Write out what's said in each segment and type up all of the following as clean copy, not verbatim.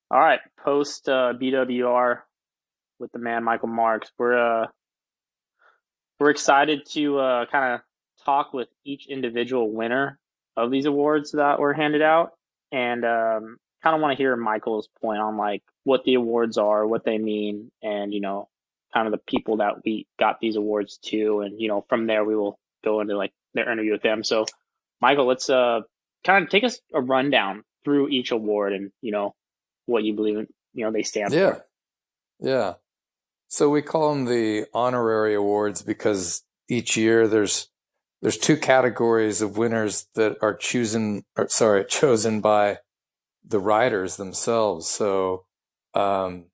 All right, post BWR with the man Michael Marckx. We're excited to kind of talk with each individual winner of these awards that were handed out, and kind of want to hear Michael's point on like what the awards are, what they mean, and kind of the people that we got these awards to, and from there we will go into like their interview with them. So, Michael, let's kind of take us a rundown through each award and what you believe they stand Yeah, for. yeah. So we call them the honorary awards because each year there's two categories of winners that are chosen by the riders themselves. So um,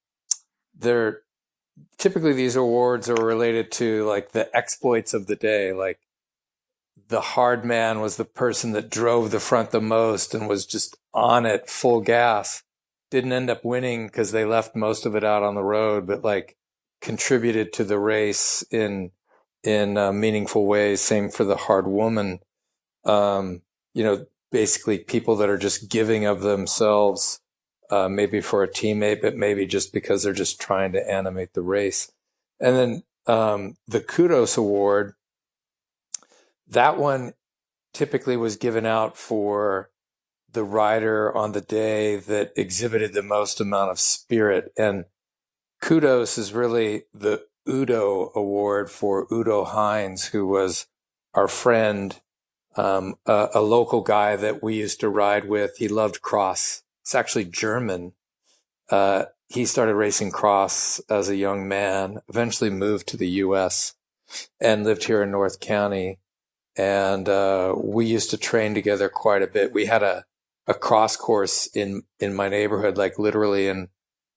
they're typically these awards are related to like the exploits of the day. Like the Hardman was the person that drove the front the most and was just on it full gas. Didn't end up winning because they left most of it out on the road, but like contributed to the race in meaningful ways. Same for the hard woman. Basically people that are just giving of themselves, maybe for a teammate, but maybe just because they're just trying to animate the race. And then the Kudos Award, that one typically was given out for the rider on the day that exhibited the most amount of spirit. And Kudos is really the Udo Award for Udo Hines, who was our friend, a local guy that we used to ride with. He loved cross. It's actually German. He started racing cross as a young man, eventually moved to the U.S. and lived here in North County. And we used to train together quite a bit. We had a cross course in my neighborhood, like literally in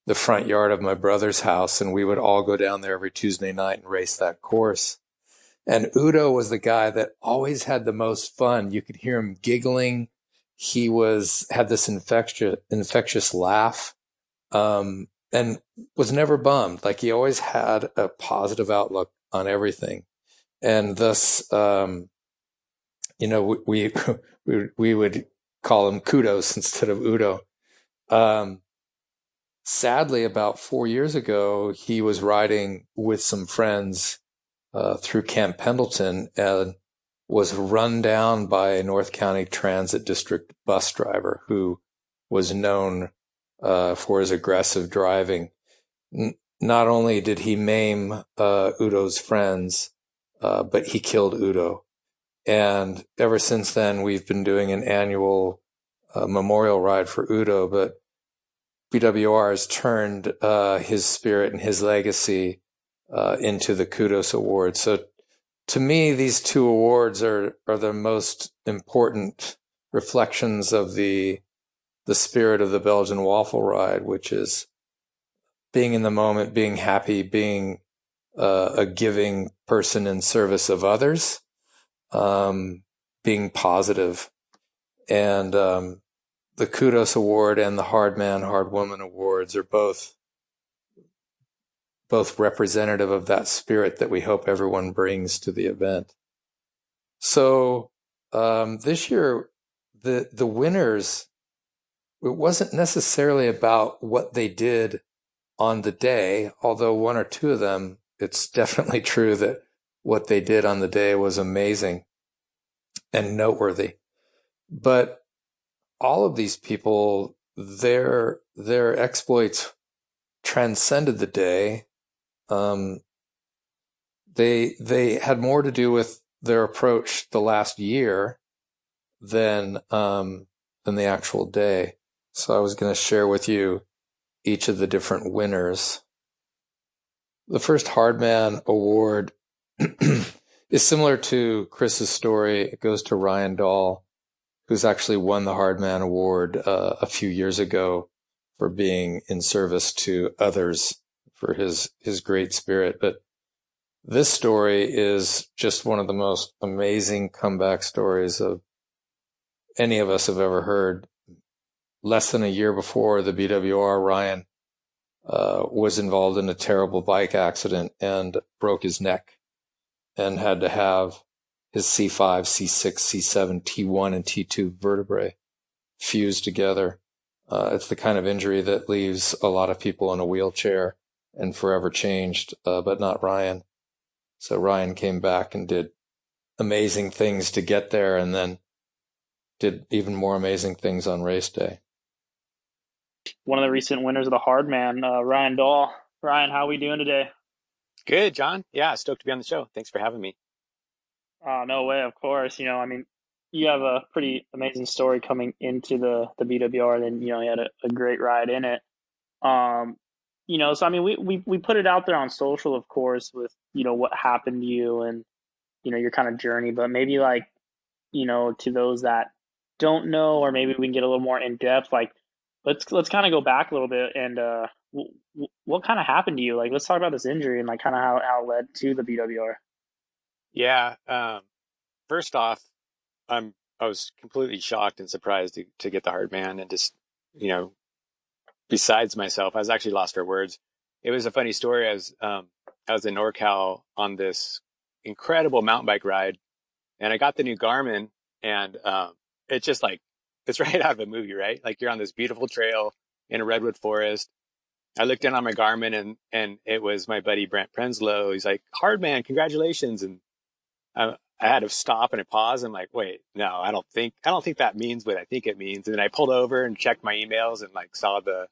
the front yard of my brother's house, and we would all go down there every Tuesday night and race that course. And Udo was the guy that always had the most fun. You could hear him giggling. He had this infectious laugh, and was never bummed. Like he always had a positive outlook on everything. And thus, we we would call him Kudos instead of Udo. Um, Sadly, about 4 years ago, he was riding with some friends through Camp Pendleton and was run down by a North County Transit District bus driver who was known for his aggressive driving. Not only did he maim Udo's friends, but he killed Udo. And ever since then, we've been doing an annual memorial ride for Udo, but BWR has turned his spirit and his legacy into the Kudos Award. So to me, these two awards are the most important reflections of the spirit of the Belgian Waffle Ride, which is being in the moment, being happy, being a giving person in service of others, being positive. And the Kudos Award and the Hard Man, Hard Woman Awards are both representative of that spirit that we hope everyone brings to the event. So this year, the winners, it wasn't necessarily about what they did on the day, although one or two of them, it's definitely true that what they did on the day was amazing and noteworthy. But all of these people, their exploits transcended the day. They had more to do with their approach the last year than the actual day. So I was going to share with you each of the different winners. The first Hardman Award is similar to Chris's story. It goes to Ryan Dahl, who's actually won the Hardman Award a few years ago for being in service to others, for his great spirit. But this story is just one of the most amazing comeback stories of any of us have ever heard. Less than a year before the BWR, Ryan was involved in a terrible bike accident and broke his neck and had to have his C5, C6, C7, T1, and T2 vertebrae fused together. It's the kind of injury that leaves a lot of people in a wheelchair and forever changed, but not Ryan. So Ryan came back and did amazing things to get there, and then did even more amazing things on race day. One of the recent winners of the Hardman, Ryan Dahl. Ryan, how are we doing today? Good, John. Yeah, stoked to be on the show. Thanks for having me. No way, of course. I mean, you have a pretty amazing story coming into the BWR, and then you had a great ride in it. Um, so I mean, we put it out there on social, of course, with what happened to you and your kind of journey, but maybe like to those that don't know, or maybe we can get a little more in depth. Like, let's kind of go back a little bit and what kind of happened to you? Like, let's talk about this injury and like kind of how it led to the BWR. Yeah. First off, I was completely shocked and surprised to get the hard man and just, you know, besides myself, I was actually lost for words. It was a funny story. I was in NorCal on this incredible mountain bike ride, and I got the new Garmin, and it's just like it's right out of a movie, right? Like you're on this beautiful trail in a redwood forest. I looked in on my Garmin, and it was my buddy Brent Prenslow. He's like, "Hard man, congratulations!" And I had to stop and I paused. I'm like, "Wait, no, I don't think that means what I think it means." And then I pulled over and checked my emails and like saw the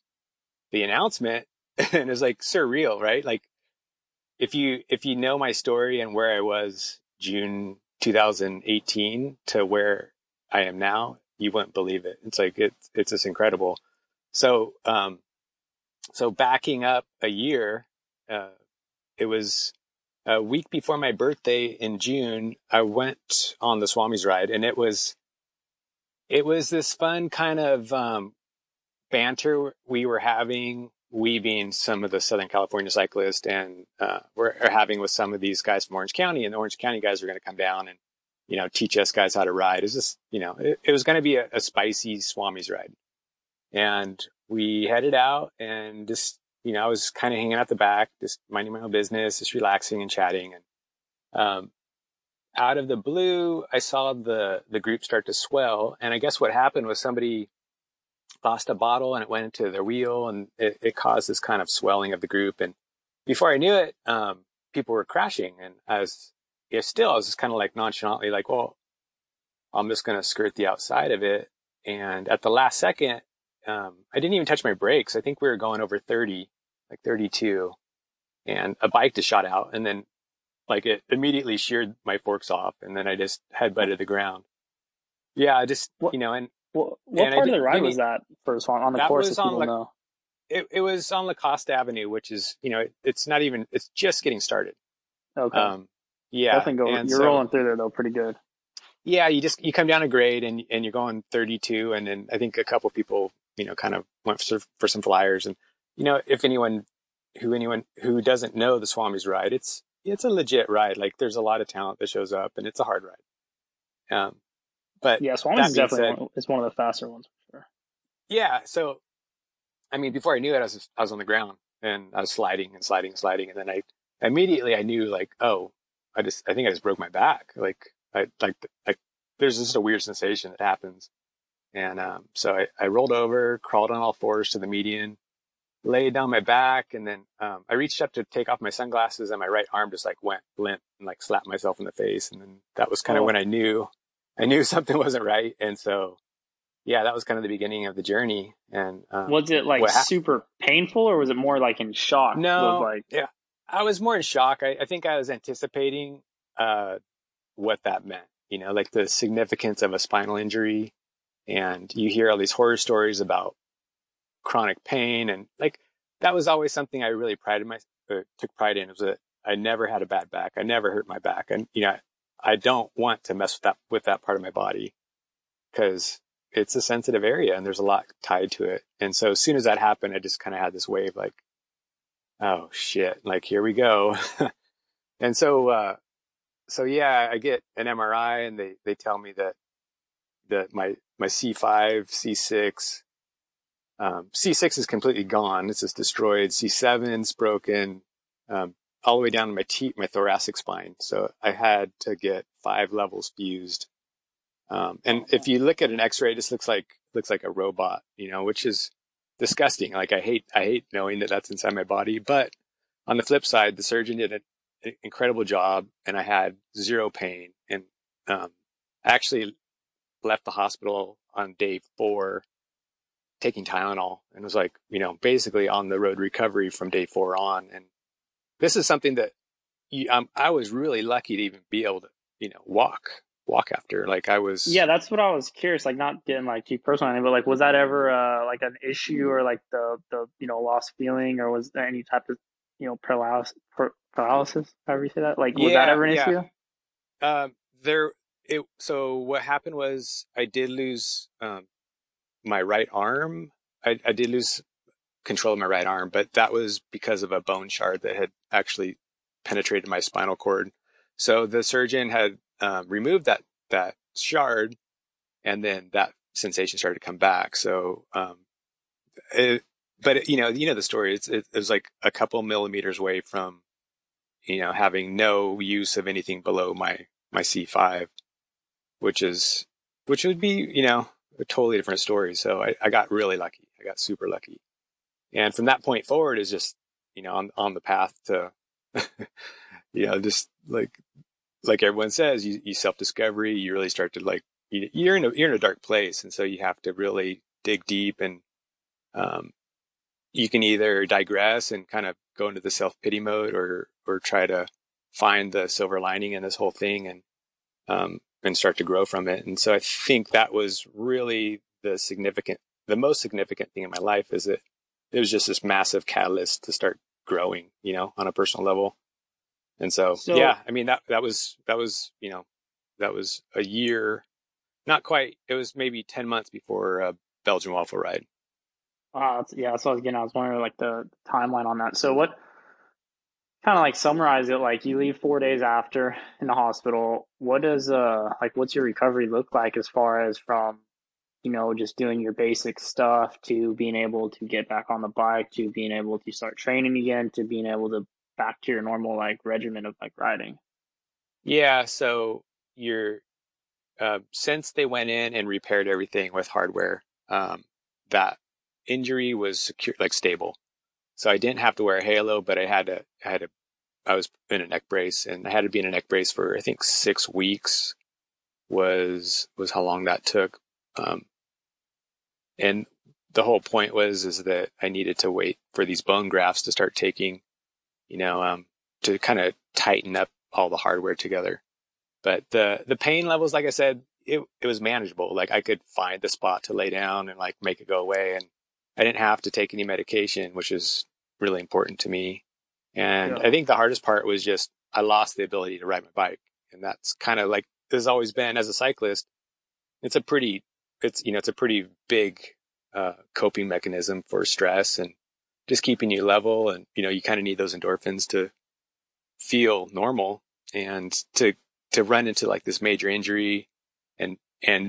announcement, and it was like surreal, right? Like if you know my story and where I was June 2018 to where I am now, you wouldn't believe it. It's like it's just incredible. So so backing up a year, uh, it was a week before my birthday in June. I went on the Swami's ride, and it was this fun kind of banter we were having. We being some of the Southern California cyclists, and we're having with some of these guys from Orange County, and the Orange County guys are going to come down and teach us guys how to ride. It's just it was going to be a spicy Swami's ride, and we headed out and just I was kind of hanging out the back, just minding my own business, just relaxing and chatting. And out of the blue, I saw the group start to swell, and I guess what happened was somebody lost a bottle and it went into their wheel, and it caused this kind of swelling of the group. And before I knew it, people were crashing, and I was I was just kind of like nonchalantly like, well, I'm just going to skirt the outside of it. And at the last second, I didn't even touch my brakes. I think we were going over 30, like 32, and a bike just shot out, and then like it immediately sheared my forks off, and then I just headbutted the ground. Yeah, I just What what and I part of the ride didn't. was that first one on the That course, was if on people like know? it was on La Costa Avenue, which is it's not even it's just getting started. Okay, Um, yeah, definitely go. and You're so rolling through there though, pretty good. yeah, you come down a grade and you're going 32, and then I think a couple people kind of went for some flyers. And if anyone who doesn't know the Swami's ride, it's a legit ride. Like there's a lot of talent that shows up, and it's a hard ride. But Yeah, Swami's that is being definitely said, it's one of the faster ones for sure. yeah. So I mean, before I knew it, I was on the ground and I was sliding and sliding and sliding, and then I immediately I knew like, oh, I think I just broke my back. Like there's just a weird sensation that happens. And so I rolled over, crawled on all fours to the median, laid down my back, and then I reached up to take off my sunglasses, and my right arm just like went limp and like slapped myself in the face. And then that was kind of when Oh, I knew something wasn't right. And so yeah, that was kind of the beginning of the journey. And was it like what happened? super painful, or was it more like in shock? Of No, like, yeah, I was more in shock. I think I was anticipating uh, what that meant. Like the significance of a spinal injury, and you hear all these horror stories about chronic pain, and like that was always something I really took pride in, was that I never had a bad back. I never hurt my back, and I don't want to mess with that part of my body because it's a sensitive area and there's a lot tied to it. And so as soon as that happened, I just kind of had this wave like, oh shit, like here we go. And so yeah, I get an MRI, and they tell me that my C5, C6, C6 is completely gone. It's just destroyed. C7's broken, all the way down to my thoracic spine. So I had to get 5 levels fused. And if you look at an X-ray, it just looks like looks like a robot, which is disgusting. Like I hate knowing that that's inside my body. But on the flip side, the surgeon did an incredible job, and I had zero pain. And I actually left the hospital on day 4 taking Tylenol, and was like, basically on the road recovery from day 4 on. And this is something that I was really lucky to even be able to, walk after. Like I Yeah, was, that's what I was curious. Like, not getting like too personal, or anything, but like, was that ever like an issue, or like the lost feeling, or was there any type of paralysis, however you say that? Like, was that yeah, ever an yeah. issue? There, so what happened was I did lose my right arm. I did lose control of my right arm, but that was because of a bone shard that had actually penetrated my spinal cord. So the surgeon had removed that shard, and then that sensation started to come back. So, it, but the story. It was like a couple millimeters away from having no use of anything below my C5, which is which would be a totally different story. So I got really lucky. I got super lucky. And from that point forward is just, on the path to, just like everyone says, you self-discovery, you really start to like, you're in a dark place. And so you have to really dig deep, and, um, you can either digress and kind of go into the self-pity mode, or try to find the silver lining in this whole thing, and start to grow from it. And so I think that was really the most significant thing in my life, is that it was just this massive catalyst to start growing, on a personal level. And so, So, yeah, I mean, that was a year, not quite. It was maybe 10 months before Belgian Waffle Ride. yeah, that's what I was getting. I was wondering like the timeline on that. So, what kind of like summarize it? Like, you leave 4 days after in the hospital. What does like what's your recovery look like, as far as from just doing your basic stuff, to being able to get back on the bike, to being able to start training again, to being able to back to your normal like regimen of like riding? Yeah. So you're, since they went in and repaired everything with hardware, that injury was secure, like stable. So I didn't have to wear a halo, but I was in a neck brace, and I had to be in a neck brace for, I think, 6 weeks was how long that took. Um, and the whole point is that I needed to wait for these bone grafts to start taking, you know, um, to kind of tighten up all the hardware together. But the pain levels, like I said, it was manageable. Like I could find the spot to lay down and like make it go away, and I didn't have to take any medication, which is really important to me. And Yeah. I think the hardest part was just I lost the ability to ride my bike, and that's kind of like there's always been as a cyclist. It's a pretty it's a pretty big coping mechanism for stress and just keeping you level, and you kind of need those endorphins to feel normal, and to run into like this major injury, and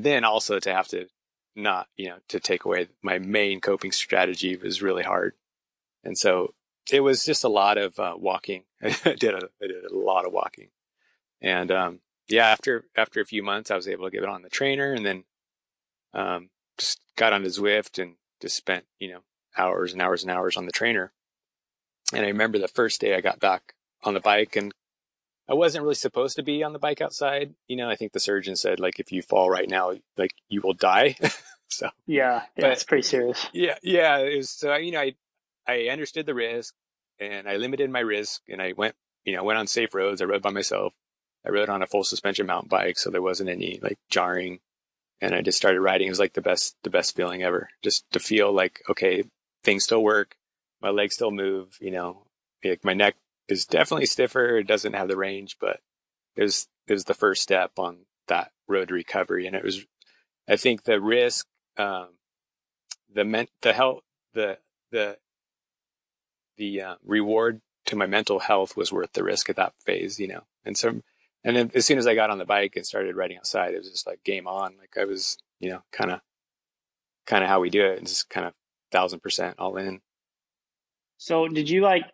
then also to have to not to take away my main coping strategy was really hard. And so it was just a lot of walking. I did a lot of walking. And yeah, after a few months I was able to get on the trainer, and then just got on his Zwift and just spent hours and hours and hours on the trainer. And I remember the first day I got back on the bike, and I wasn't really supposed to be on the bike outside. I think the surgeon said, like, if you fall right now, like you will die. So, Yeah, yeah, but it's pretty serious. yeah, yeah, it was, so, I understood the risk, and I limited my risk, and I went on safe roads. I rode by myself. I rode on a full suspension mountain bike, so there wasn't any like jarring, and I just started riding. It was like the best feeling ever, just to feel like, okay, things still work. My legs still move, like my neck is definitely stiffer. It doesn't have the range, but it was the first step on that road to recovery. And it was, I think the risk, the health, the, the, the reward to my mental health was worth the risk at that phase. And so, and then as soon as I got on the bike and started riding outside, it was just like game on. Like I was, kind of how we do it, and just kind of 1,000% all in. So, did you like?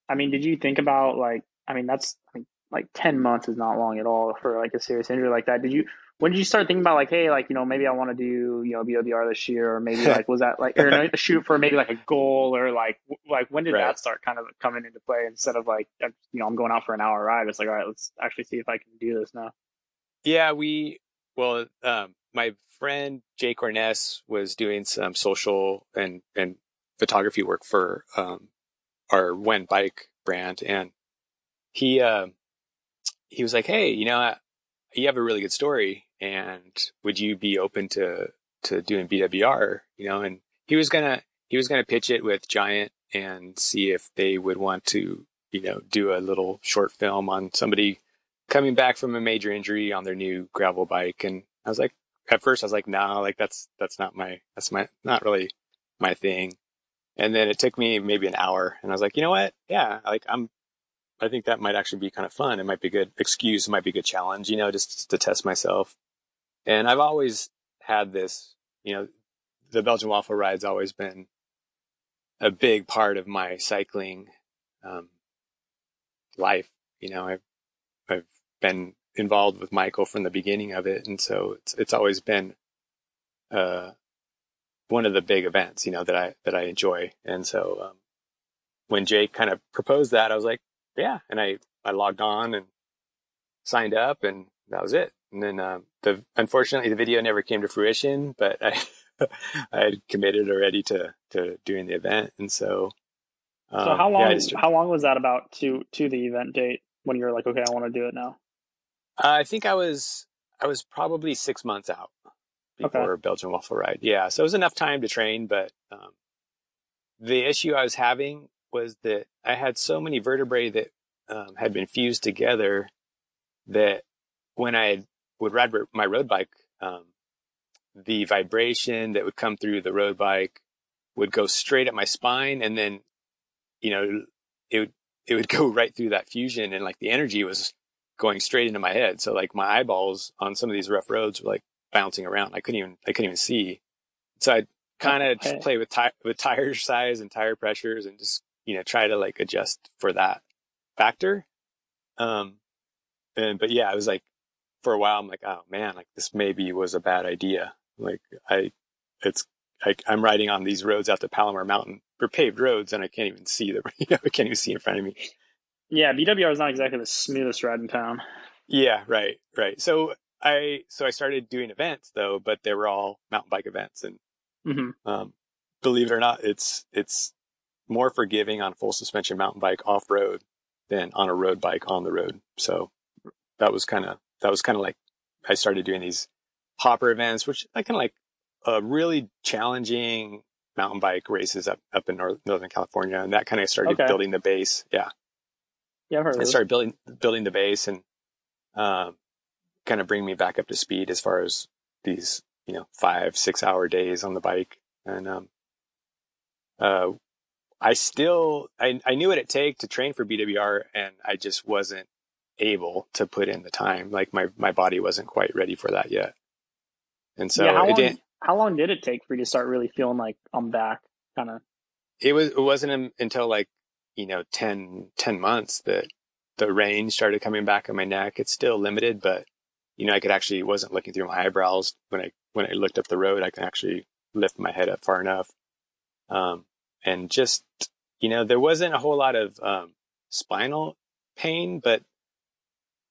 I mean, did you think about like? I mean, that's like 10 months is not long at all for like a serious injury like that. Did you? when did you start thinking about like, hey, like, maybe I want to do, BWR this year, or maybe like, was that like, or a shoot for maybe like a goal, or like, like when did Right. that start kind of coming into play instead of like, I'm going out for an hour ride. It's like, all right, let's actually see if I can do this now. Yeah, well, my friend Jake Orness was doing some social and photography work for our When Bike brand, and he he was like, "Hey, you have a really good story, and would you be open to doing BWR?" And he was gonna pitch it with Giant and see if they would want to, do a little short film on somebody coming back from a major injury on their new gravel bike. And I was like, at first I was like, no, like that's not really my thing. And then it took me maybe an hour, and I was like, you know what? Yeah, like I think that might actually be kind of fun. It might be a good excuse. It might be a good challenge, just to test myself. And I've always had this, the Belgian Waffle Ride's always been a big part of my cycling um, life. I've been involved with Michael from the beginning of it, and so it's always been uh, one of the big events, that I enjoy. And so when Jake kind of proposed that, I was like, yeah, and I logged on and signed up, and that was it. And then unfortunately the video never came to fruition, but I I had committed already to doing the event, and so So yeah, I just how long was that about to the event date when you were like, okay, I want to do it now? I think I was probably 6 months out Okay. before Belgian Waffle Ride. Yeah, so it was enough time to train, but the issue I was having was that I had so many vertebrae that had been fused together that when I would ride my road bike, the vibration that would come through the road bike would go straight at my spine, and then you know it would go right through that fusion, and like the energy was going straight into my head. So like my eyeballs on some of these rough roads were like bouncing around. I couldn't even see. So I'd Oh, kind of hey. play with tire size and tire pressures, and just try to like adjust for that factor. Um, but yeah, I was like, for a while, I'm like, oh man, like this maybe was a bad idea. Like I, it's like I'm riding on these roads out to Palomar Mountain. They're paved roads, and I can't even see I can't even see in front of me. Yeah, BWR is not exactly the smoothest ride in town. Yeah, right, right. So I started doing events though, but they were all mountain bike events, and Hmm. um, believe it or not, it's more forgiving on a full suspension mountain bike off road than on a road bike on the road. So that was kind of like I started doing these hopper events, which I kind of like really challenging mountain bike races up in Northern California, and that kind of started Okay. building the base. Yeah, Yeah, I've heard of I those. started building the base, and um, kind of bring me back up to speed as far as these 5-6 hour days on the bike. And uh, I knew what it take to train for BWR, and I just wasn't able to put in the time. Like my body wasn't quite ready for that yet. And Yeah, so it didn't, how long did it take for you to start really feeling like I'm back? Kind of. it wasn't until like, 10 months that the range started coming back on my neck. It's still limited, but I could actually, wasn't looking through my eyebrows when I looked up the road. I can actually lift my head up far enough. Um, and just, there wasn't a whole lot of, spinal pain, but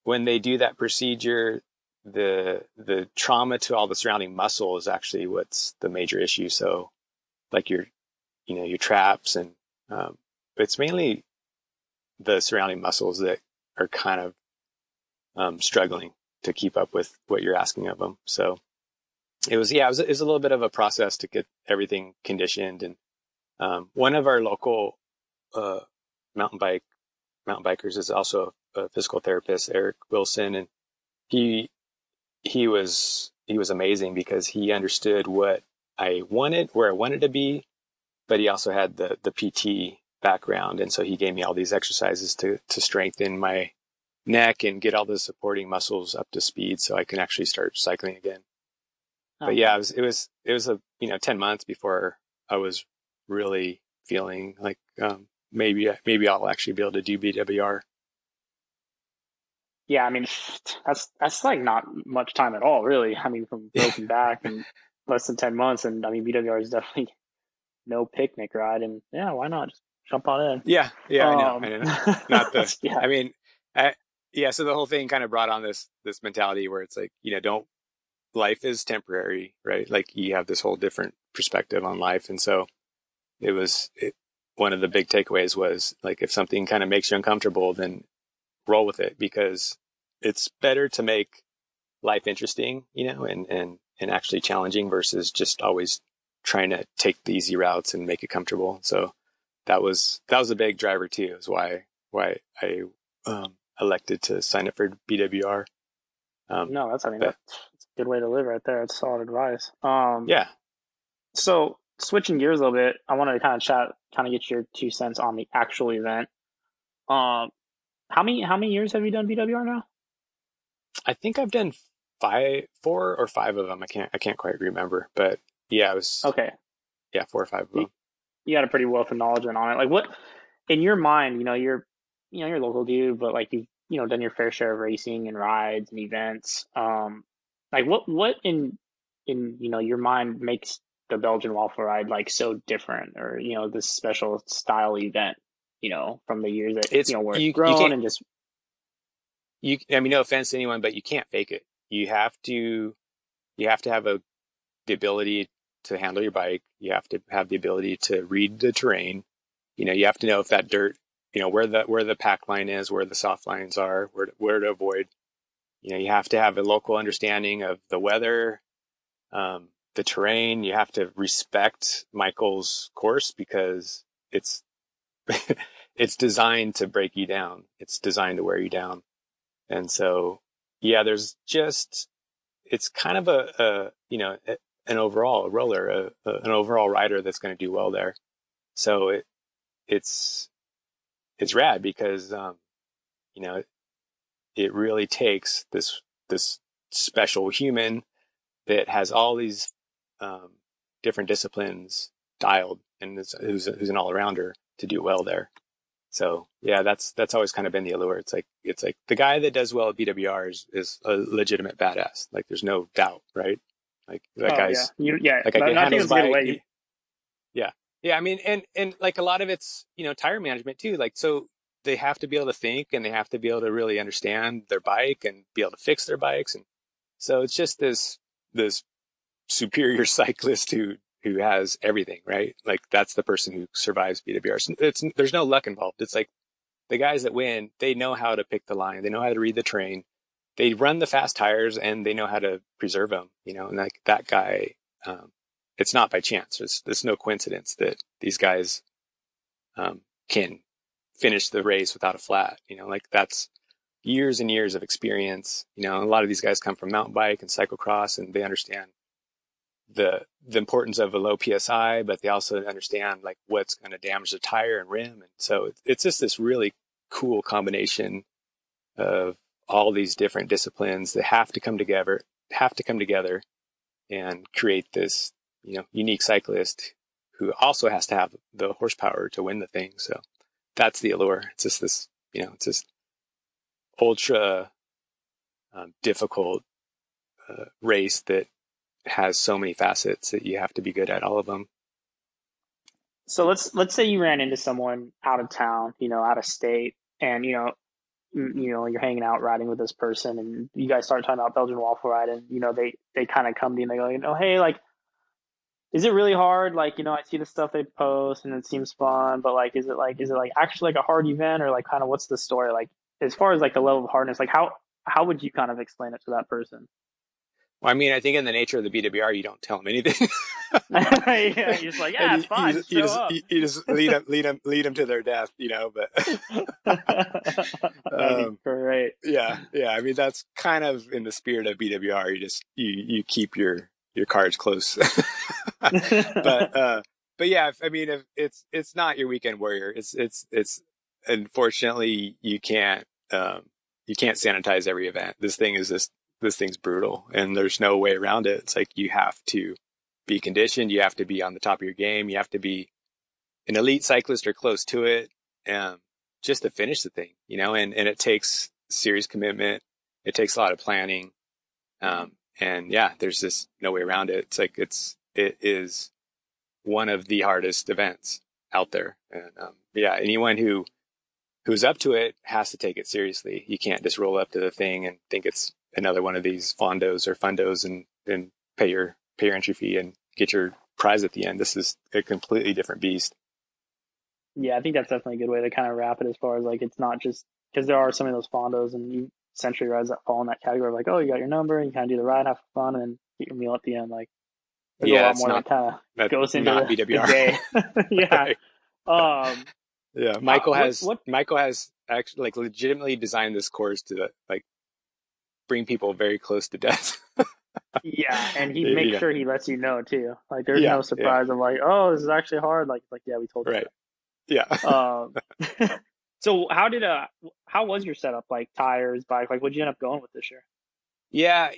when they do that procedure, the trauma to all the surrounding muscle is actually what's the major issue. So like your traps, and it's mainly the surrounding muscles that are kind of struggling to keep up with what you're asking of them. So it was a little bit of a process to get everything conditioned. And one of our local uh, mountain bike mountain bikers is also a physical therapist, Eric Wilson, and he he was amazing because he understood what I wanted, where I wanted to be, but he also had the PT background, and so he gave me all these exercises to strengthen my neck and get all the supporting muscles up to speed so I can actually start cycling again. But Okay. yeah, it was a 10 months before I was really feeling like maybe I'll actually be able to do BWR. Yeah, I mean, that's like not much time at all, really. I mean, from broken back and less than 10 months, and I mean, BWR is definitely no picnic ride, and yeah, why not just jump on Yeah, in? yeah, I know. Not the, Yeah, I mean, I, yeah. So the whole thing kind of brought on this mentality where it's like, don't life is temporary, right? Like you have this whole different perspective on life, and so one of the big takeaways was like if something kind of makes you uncomfortable, then roll with it because it's better to make life interesting, and actually challenging versus just always trying to take the easy routes and make it comfortable. So that was a big driver too. Is why I elected to sign up for BWR. no, I mean, But that's a good way to live right there. It's solid advice. yeah, So switching gears a little bit, I wanted to kind of chat, kind of get your 2 cents on the actual event. Um, how many years have you done BWR now? I think I've done 4 or 5 of them. I can't quite remember, but yeah, it was Okay, 4 or 5 of you, them. you got a pretty wealth of knowledge on it. Like what in your mind, you're a local dude, but like you've done your fair share of racing and rides and events. Like what in your mind makes the Belgian Waffle Ride like so different, or this special style event, from the years that It's where it's you grown can't and just I mean, no offense to anyone, but you can't fake it. You have to have the ability to handle your bike. You have to have the ability to read the terrain. You have to know if that dirt, where the pack line is, where the soft lines are, where to avoid. You have to have a local understanding of the weather, the terrain. You have to respect Michael's course because it's it's designed to break you down. It's designed to wear you down. And so, yeah, it's kind of an overall roller, an overall rider that's going to do well there. So it's, it's rad because, you know, it really takes this special human that has all these, um, different disciplines dialed and who's an all arounder to do well there. So yeah, that's always kind of been the allure. It's like the guy that does well at BWR is a legitimate badass. Like there's no doubt, right? Like that oh yeah, guy's like I not, can not to handle even his to get bike. away. Yeah, yeah. I mean, and like a lot of it's tire management too. Like so they have to be able to think and they have to be able to really understand their bike and be able to fix their bikes. And so it's just this superior cyclist who has everything, right? Like that's the person who survives BWR. There's no luck involved. It's like the guys that win, they know how to pick the line. They know how to read the terrain. They run the fast tires and they know how to preserve them, and like that guy, it's not by chance. There's no coincidence that these guys, can finish the race without a flat, like that's years and years of experience. A lot of these guys come from mountain bike and cyclocross and they understand the importance of a low PSI, but they also understand like what's going to damage the tire and rim. And so it's just this really cool combination of all these different disciplines that have to come together and create this, unique cyclist who also has to have the horsepower to win the thing. So that's the allure. It's just this, it's this ultra difficult race that has so many facets that you have to be good at all of them. So let's say you ran into someone out of town, out of state, and you're hanging out riding with this person, and you guys start talking about Belgian Waffle Ride, and they kind of come to you and they go, hey, like, is it really hard? Like, I see the stuff they post and it seems fun, but like, is it like actually like a hard event, or like kind of what's the story like as far as like the level of hardness? Like how would you kind of explain it to that person? Well, I mean, I think in the nature of the BWR, you don't tell them anything. Yeah, you're just like, And yeah, it's fine, just show up. you just lead them to their death, but, That'd be um, great. yeah, yeah. I mean, that's kind of in the spirit of BWR. You keep your cards close. but, but yeah, I mean, if it's not your weekend warrior. It's unfortunately you can't sanitize every event. This thing's brutal and there's no way around it. It's like you have to be conditioned. You have to be on the top of your game. You have to be an elite cyclist or close to it, just to finish the thing, and it takes serious commitment. It takes a lot of planning. And yeah, there's just no way around it. It's like, it is one of the hardest events out there. And, yeah, anyone who's up to it has to take it seriously. You can't just roll up to the thing and think it's another one of these fondos or fundos and pay your entry fee and get your prize at the end. This is a completely different beast. Yeah, I think that's definitely a good way to kind of wrap it as far as like it's not just because there are some of those fondos and you century rides that fall in that category of like, oh, you got your number and you kind of do the ride, have fun, and then get your meal at the end. Like there's a Yeah, lot it's more that kind of goes into not the BWR. day. Yeah. Right. Um, Yeah. Michael has actually like legitimately designed this course to like bring people very close to death. yeah, and he You makes know, sure he lets you know too. Like there's yeah, no yeah, surprise of like, oh, this is actually hard. Like yeah, we told you right. Yeah. so. So how was your setup? Like tires, bike, like what'd you end up going with this year? Yeah,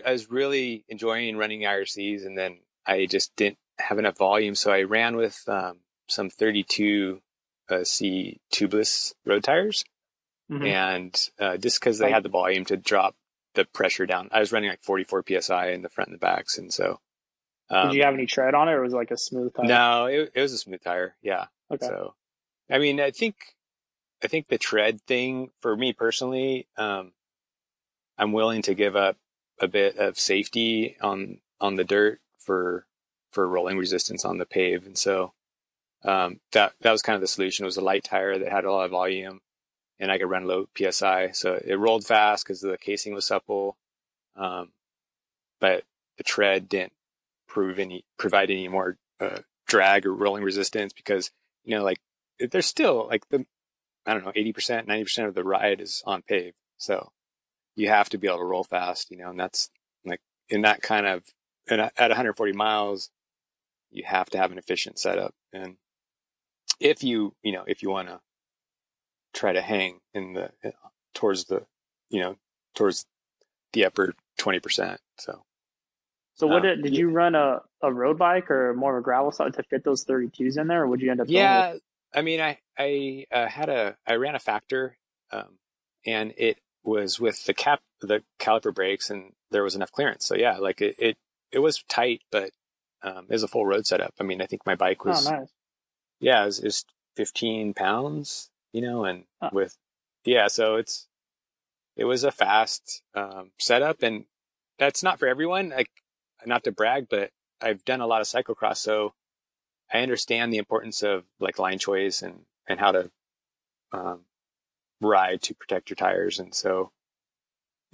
I was really enjoying running IRCs, and then I just didn't have enough volume, so I ran with some 32 C tubeless road tires, Hmm. and just because they Like, had the volume to drop the pressure down, I was running like 44 psi in the front and the backs, and so did you um, have any tread on it, or was it like a smooth tire? no, it was a smooth tire, yeah. Okay. So I mean, I think the tread thing for me personally, I'm willing to give up a bit of safety on the dirt for rolling resistance on the pave, and so that was kind of the solution. It was a light tire that had a lot of volume, and I could run low psi, so it rolled fast because the casing was supple, um, but the tread didn't provide any more drag or rolling resistance because like there's still like the I don't know 80% 90% of the ride is on pave, so you have to be able to roll fast, and that's like in that kind of at 140 miles, you have to have an efficient setup. And if you want to try to hang in the towards the, you know, towards the upper 20%. So, So did yeah, you run a road bike or more of a gravel side to fit those 32s in there, or would you end up going with? yeah. I mean, I ran a factor, and it was with the caliper brakes, and there was enough clearance. So yeah, like it was tight, but it was a full road setup. I mean, I think my bike Oh, was, nice. yeah, it was 15 pounds, and Oh, with, yeah, so it was a fast setup, and that's not for everyone. Like, not to brag, but I've done a lot of cyclocross, so I understand the importance of like line choice and how to um, ride to protect your tires. And so,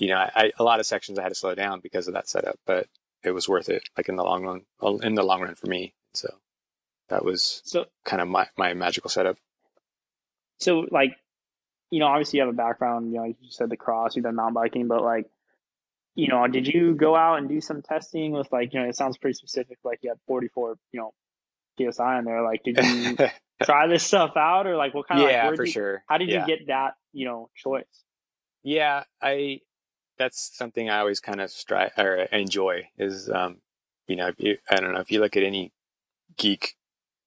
a lot of sections I had to slow down because of that setup, but it was worth it, like in the long run, for me. So that was so kind of my magical setup. like obviously you have a background, like you said the cross, you've done mountain biking, but like did you go out and do some testing with like it sounds pretty specific, like you had 44 psi in there. Like, did you try this stuff out, or like what kind of like Yeah, for you sure. how did you Yeah. get that choice? Yeah. That's something I always kind of strive or enjoy is, I don't know if you look at any geek,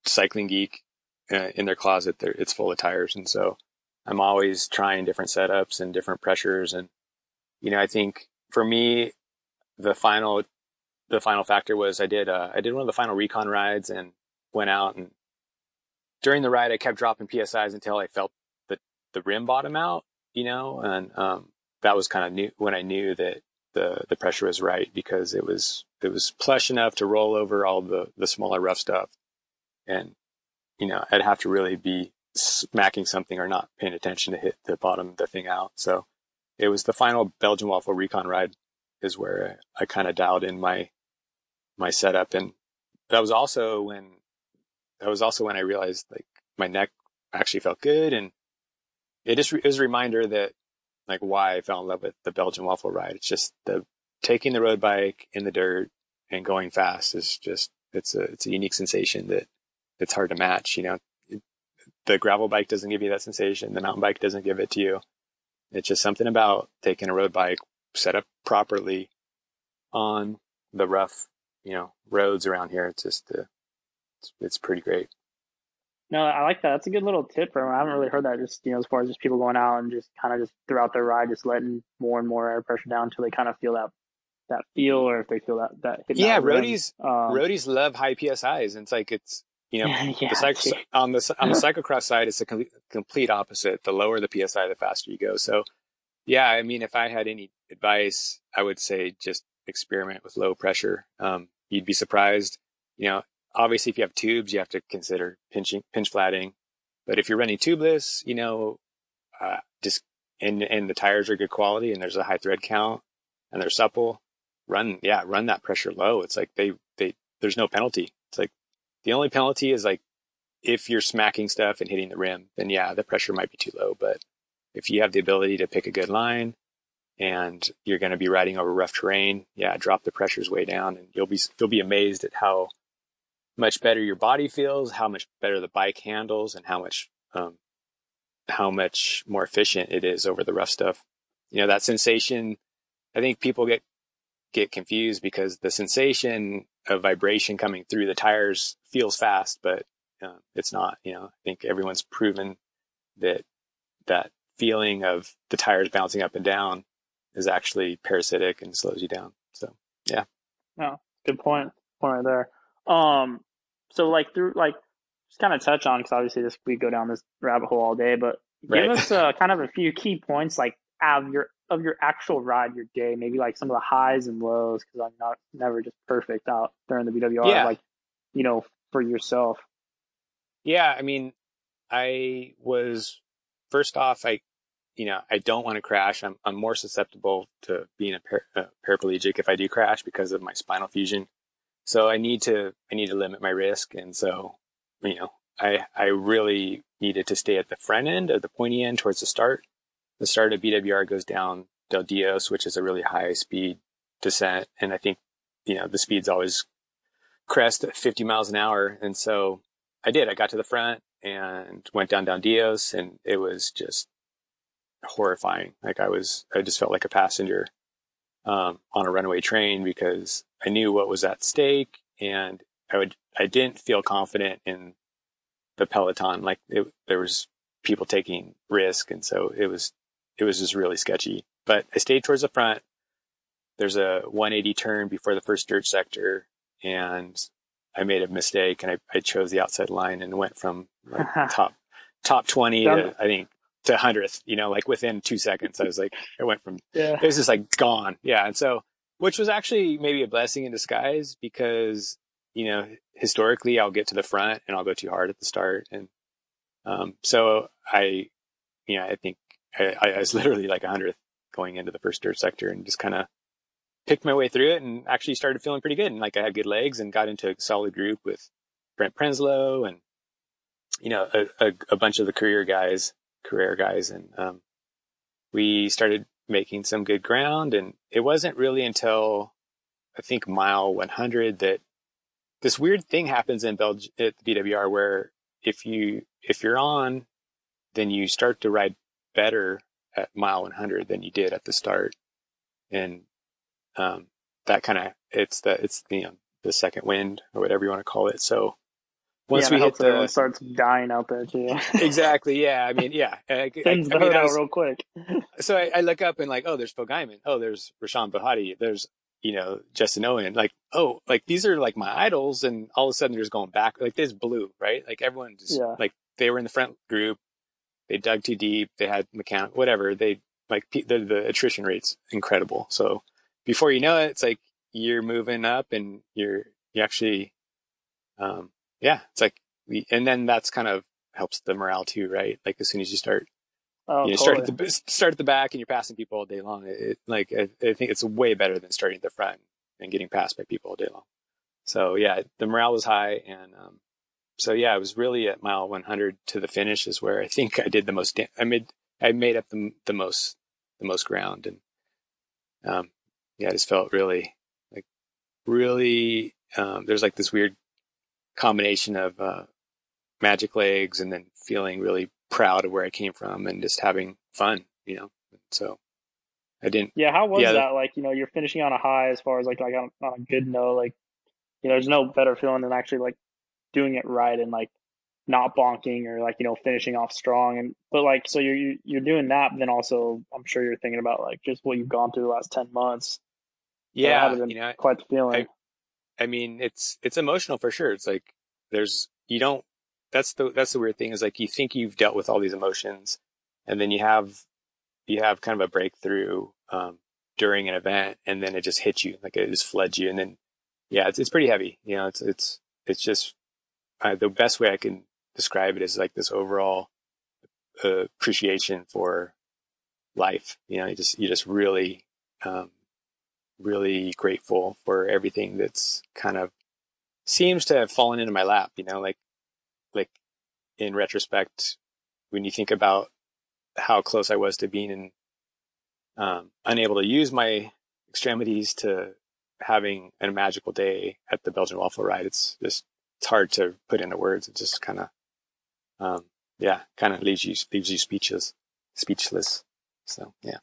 cycling geek, in their closet, it's full of tires. And so I'm always trying different setups and different pressures. And, I think for me, the final, the final factor was I did one of the final recon rides and went out, and during the ride, I kept dropping PSIs until I felt the rim bottom out, and that was kind of new when I knew that the pressure was right, because it was plush enough to roll over all the smaller rough stuff, and I'd have to really be smacking something or not paying attention to hit the bottom of the thing out. So it was the final Belgian Waffle recon ride is where I kind of dialed in my setup, and that was also when I realized like my neck actually felt good, and it was a reminder that like why I fell in love with the Belgian Waffle Ride. It's just the taking the road bike in the dirt and going fast is just it's a unique sensation that it's hard to match. The gravel bike doesn't give you that sensation. The mountain bike doesn't give it to you. It's just something about taking a road bike set up properly on the rough, roads around here. It's just it's pretty great. No, I like that. That's a good little tip for I haven't really heard that. Just as far as just people going out and just kind of just throughout their ride, just letting more and more air pressure down until they kind of feel that feel, or if they feel that hitting that Yeah, rim. roadies love high PSIs, and it's like it's the Yeah, cycle dude. on the cyclocross side, it's a complete opposite. The lower the PSI, the faster you go. So yeah, I mean, if I had any advice, I would say just experiment with low pressure. You'd be surprised. You know, obviously, if you have tubes, you have to consider pinch flatting. But if you're running tubeless, just and the tires are good quality and there's a high thread count and they're supple, run that pressure low. It's like there's no penalty. It's like the only penalty is like if you're smacking stuff and hitting the rim, then yeah, the pressure might be too low. But if you have the ability to pick a good line and you're going to be riding over rough terrain, yeah, drop the pressures way down, and you'll be amazed at how much better your body feels, how much better the bike handles, and how much more efficient it is over the rough stuff. That sensation. I think people get confused because the sensation of vibration coming through the tires feels fast, but it's not. I think everyone's proven that that feeling of the tires bouncing up and down is actually parasitic and slows you down. So yeah. No, good point right there. So like through like just kind of touch on because obviously this we go down this rabbit hole all day, but give Right. us kind of a few key points like of your actual ride, your day, maybe like some of the highs and lows because I'm not never just perfect out during the BWR, Yeah. like for yourself. Yeah. I mean, I was first off, I don't want to crash. I'm more susceptible to being a paraplegic if I do crash because of my spinal fusion. So I need to limit my risk. And so, I really needed to stay at the front end of the pointy end towards the start. The start of BWR goes down Del Dios, which is a really high speed descent. And I think, the speed's always crest at 50 miles an hour. And so I got to the front and went down Dios, and it was just horrifying. Like I just felt like a passenger, on a runaway train because I knew what was at stake, and I didn't feel confident in the peloton. Like there was people taking risk, and so it was just really sketchy. But I stayed towards the front. There's a 180 turn before the first dirt sector, and I made a mistake, and I chose the outside line and went from like top 20 Done. to I think to 100th. Like within 2 seconds, I was like, I went from Yeah. it was just like gone. Yeah, and so which was actually maybe a blessing in disguise because historically I'll get to the front and I'll go too hard at the start, and so I think I was literally like 100th going into the first dirt sector and just kind of picked my way through it and actually started feeling pretty good. And like I had good legs and got into a solid group with Brent Prenslow and, a bunch of the career guys. And, we started making some good ground. And it wasn't really until I think mile 100 that this weird thing happens in Belgium at the BWR where if you're on, then you start to ride better at mile 100 than you did at the start. And that kind of the second wind or whatever you want to call it. So Yeah, once and it we hit helps that everyone the starts dying out there too. exactly, yeah, I mean, yeah, Thins I the mean, herd out real quick. so I look up and like, oh, there's Phil Guyman, oh, there's Rashawn Bahati, there's Justin Owen, like, oh, like these are like my idols, and all of a sudden they're just going back, like this blue, right? Like everyone just Yeah. like they were in the front group, they dug too deep, they had mechanic, whatever, they like the attrition rate's incredible. So before you know it, it's like you're moving up and you actually, yeah, it's like, and then that's kind of helps the morale too, right? Like as soon as you start, Oh, start totally. start at the back and you're passing people all day long. Like, I think it's way better than starting at the front and getting passed by people all day long. So yeah, the morale was high. And, so yeah, I was really at mile 100 to the finish is where I think I did the most, I made up the most ground. And, yeah, I just felt like really, there's like this weird combination of magic legs and then feeling really proud of where I came from and just having fun. So I didn't, Yeah, how was yeah, that? Like, you're finishing on a high as far as like on a good note. Like, there's no better feeling than actually like doing it right and like not bonking or like, finishing off strong. But like, so you're doing that, but then also I'm sure you're thinking about like just what you've gone through the last 10 months. So that had to Yeah, have been quite the feeling. I mean, it's emotional for sure. It's like you don't. That's the weird thing is like you think you've dealt with all these emotions, and then you have kind of a breakthrough during an event, and then it just hits you like it just floods you, and then yeah, it's pretty heavy. It's just the best way I can describe it is like this overall appreciation for life. You just really um, really grateful for everything that's kind of seems to have fallen into my lap, like in retrospect, when you think about how close I was to being unable to use my extremities to having a magical day at the Belgian Waffle Ride, it's hard to put into words. It just kind of, kind of leaves you speechless. So, yeah.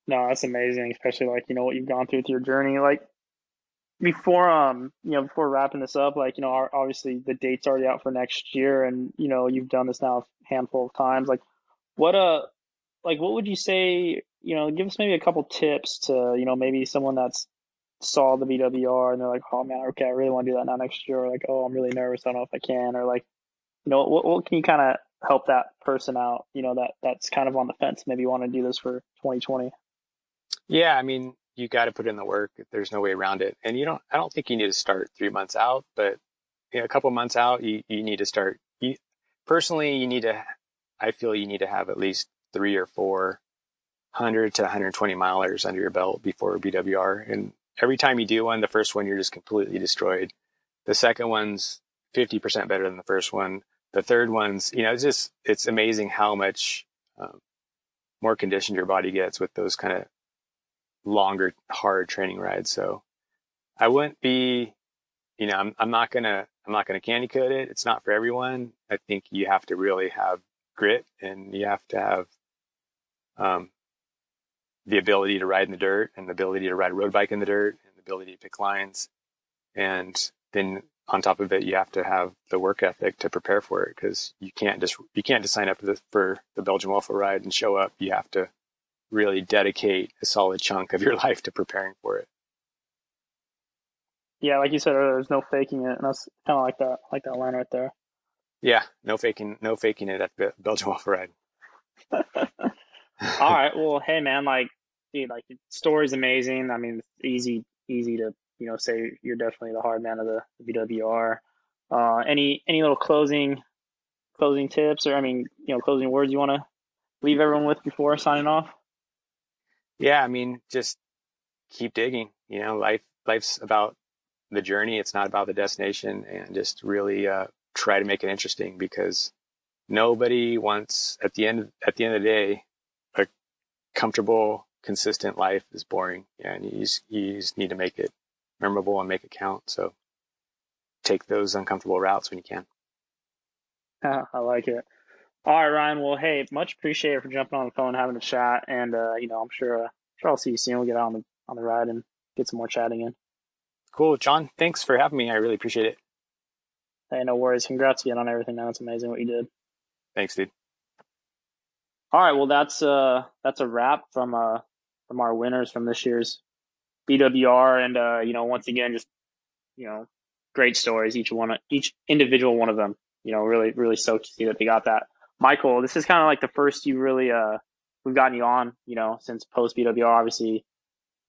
No, that's amazing, especially like, what you've gone through with your journey. Like before, before wrapping this up, like, obviously the date's already out for next year and, you've done this now a handful of times. Like what, what would you say, give us maybe a couple tips to, maybe someone that's saw the BWR and they're like, oh man, okay, I really want to do that now next year. Or like, oh, I'm really nervous. I don't know if I can. Or like, what can you kind of help that person out, that's kind of on the fence, maybe want to do this for 2020? Yeah, I mean, you got to put in the work. There's no way around it. And I don't think you need to start 3 months out, but a couple months out, you need to start. Personally, I feel you need to have at least 3 or 4 100 to 120 milers under your belt before BWR. And every time you do one, the first one, you're just completely destroyed. The second one's 50% better than the first one. The third one's, it's amazing how much more conditioned your body gets with those kind of longer, hard training rides. So I wouldn't be, I'm not gonna candy coat it. It's not for everyone. I think you have to really have grit and you have to have um, the ability to ride in the dirt and the ability to ride a road bike in the dirt and the ability to pick lines. And then on top of it, you have to have the work ethic to prepare for it because you can't just sign up for the Belgian Waffle Ride and show up. You have to really dedicate a solid chunk of your life to preparing for it. Yeah, like you said earlier, there's no faking it, and that's kind of like that line right there. Yeah, no faking it at the Belgian Waffle Ride. All right, well, hey man, like, dude, like your story's amazing. I mean, it's easy to say you're definitely the hard man of the BWR. Any little closing tips, or I mean, closing words you want to leave everyone with before signing off? Yeah, I mean, just keep digging. Life's about the journey. It's not about the destination, and just really try to make it interesting because nobody wants at the end of the day a comfortable, consistent life is boring. Yeah, and you just need to make it memorable and make it count. So take those uncomfortable routes when you can. I like it. All right, Ryan. Well, hey, much appreciated for jumping on the phone, having a chat, and I'm sure I'll see you soon. We'll get out on the ride and get some more chatting in. Cool, John. Thanks for having me. I really appreciate it. Hey, no worries. Congrats again on everything, man. It's amazing what you did. Thanks, dude. All right, well, that's a wrap from our winners from this year's BWR, and once again, just great stories. Each individual one of them, really really stoked to see that they got that. Michael, this is kind of like the first you really we've gotten you on, since post BWR. Obviously,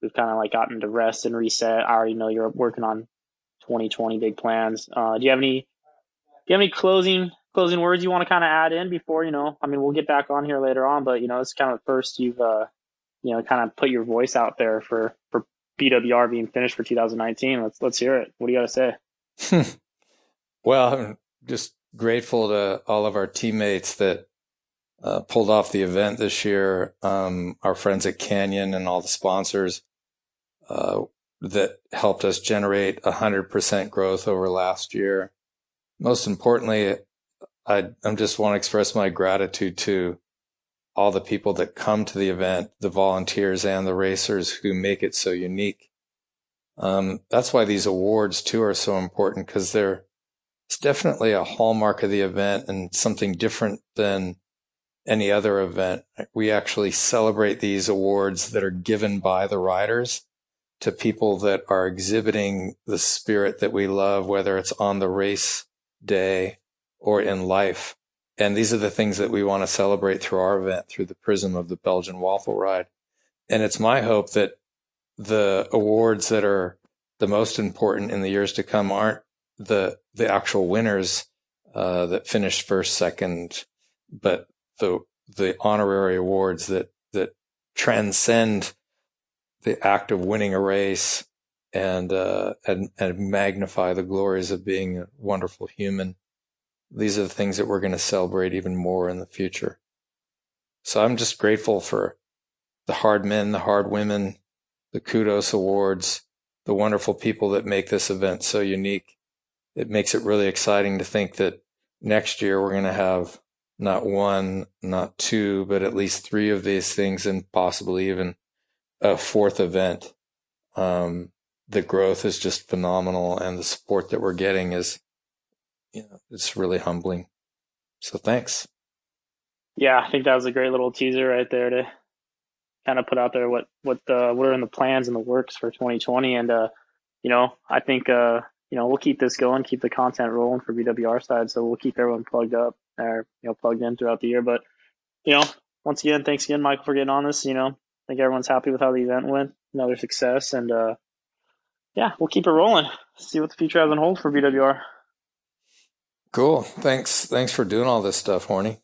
we've kind of like gotten to rest and reset. I already know you're working on 2020 big plans. Do you have any closing words you want to kind of add in before, I mean, we'll get back on here later on, but it's kind of the first you've kind of put your voice out there for BWR being finished for 2019. Let's hear it. What do you got to say? Well, I'm just grateful to all of our teammates that pulled off the event this year. Our friends at Canyon and all the sponsors that helped us generate 100% growth over last year. Most importantly, I just want to express my gratitude to all the people that come to the event, the volunteers and the racers who make it so unique. That's why these awards too are so important, because they're It's definitely a hallmark of the event and something different than any other event. We actually celebrate these awards that are given by the riders to people that are exhibiting the spirit that we love, whether it's on the race day or in life. And these are the things that we want to celebrate through our event, through the prism of the Belgian Waffle Ride. And it's my hope that the awards that are the most important in the years to come aren't the actual winners that finished first, second, but the honorary awards that transcend the act of winning a race and magnify the glories of being a wonderful human. These are the things that we're going to celebrate even more in the future. So I'm just grateful for the hard men, the hard women, the kudos awards, the wonderful people that make this event so unique. It makes it really exciting to think that next year we're going to have not one, not two, but at least three of these things and possibly even a fourth event. The growth is just phenomenal, and the support that we're getting is, it's really humbling. So thanks. Yeah, I think that was a great little teaser right there to kind of put out there what are in the plans and the works for 2020. And I think we'll keep this going, keep the content rolling for BWR side. So we'll keep everyone plugged up or plugged in throughout the year. But once again, thanks again, Michael, for getting on this. I think everyone's happy with how the event went, another success, and we'll keep it rolling. See what the future has on hold for BWR. Cool. Thanks for doing all this stuff, Horny.